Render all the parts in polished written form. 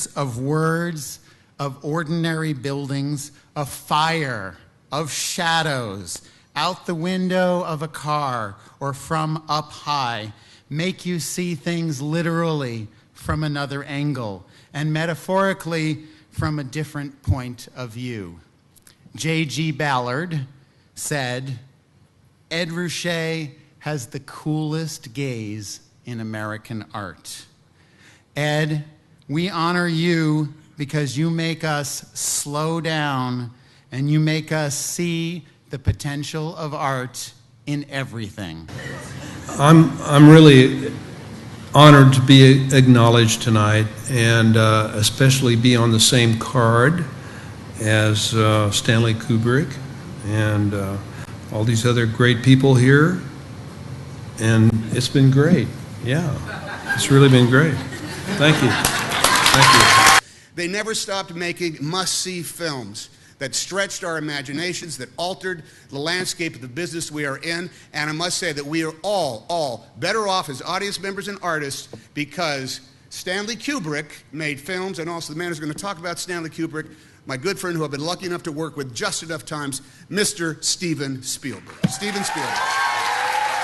layers of words, of ordinary buildings, of fire, of shadows, out the window of a car or from up high, make you see things literally from another angle and metaphorically from a different point of view. J.G. Ballard said, Ed Ruscha has the coolest gaze in American art. Ed, we honor you because you make us slow down and you make us see the potential of art in everything. I'm really honored to be acknowledged tonight, and especially be on the same card as Stanley Kubrick and all these other great people here. And it's been great. Yeah, it's really been great. Thank you. Thank you. They never stopped making must-see films that stretched our imaginations, that altered the landscape of the business we are in. And I must say that we are all better off as audience members and artists because Stanley Kubrick made films, and also the man who's going to talk about Stanley Kubrick, my good friend who I've been lucky enough to work with just enough times, Mr. Steven Spielberg. Steven Spielberg.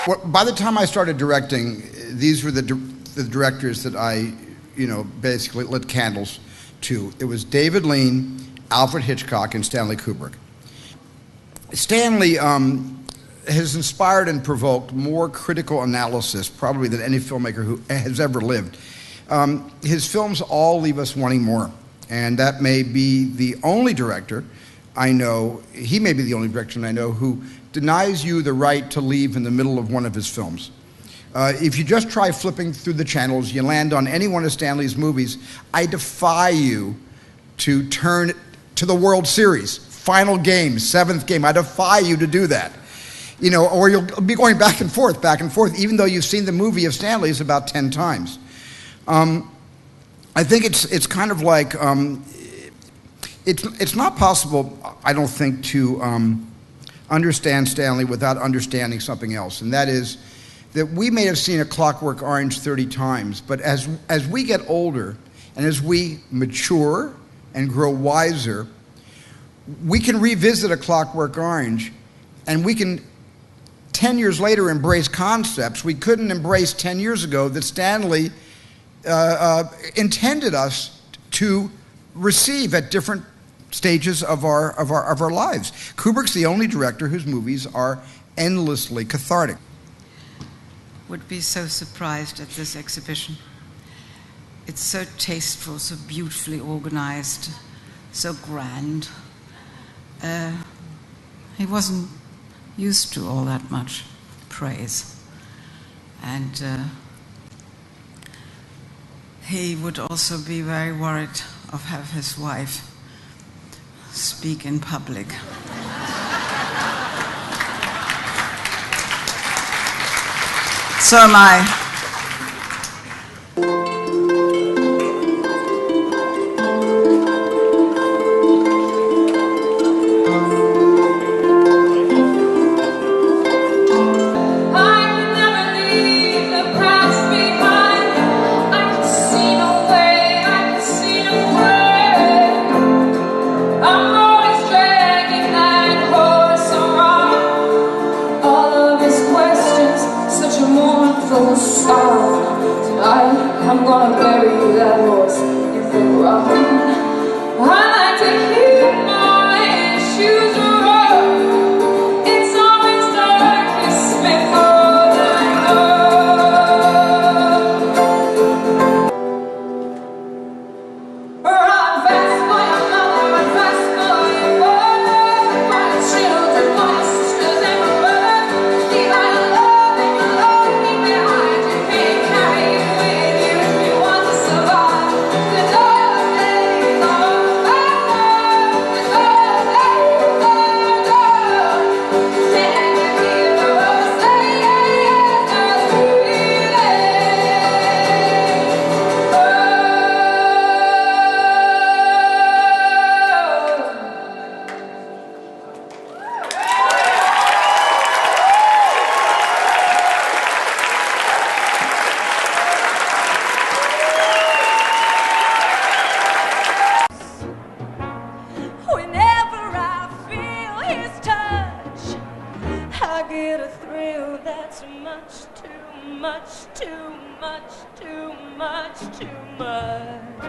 Well, by the time I started directing, these were the directors that I, basically lit candles to. It was David Lean, Alfred Hitchcock, and Stanley Kubrick. Stanley has inspired and provoked more critical analysis probably than any filmmaker who has ever lived. His films all leave us wanting more, and that may be the only director I know, he may be the only director I know who denies you the right to leave in the middle of one of his films. If you just try flipping through the channels, you land on any one of Stanley's movies, I defy you to turn to the World Series, final game, seventh game. I defy you to do that. Or you'll be going back and forth, even though you've seen the movie of Stanley's about 10 times. I think it's kind of like, it's not possible, I don't think, to understand Stanley without understanding something else, and that is that we may have seen A Clockwork Orange 30 times, but as we get older and as we mature and grow wiser, we can revisit A Clockwork Orange and we can 10 years later embrace concepts we couldn't embrace 10 years ago that Stanley intended us to receive at different stages of our lives. Kubrick's the only director whose movies are endlessly cathartic. Would be so surprised at this exhibition. It's so tasteful, so beautifully organized, so grand. He wasn't used to all that much praise. And he would also be very worried of have his wife speak in public. So am I. All of his questions, such a mournful his touch, I get a thrill that's much too much, too much, too much, too much.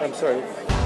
I'm sorry.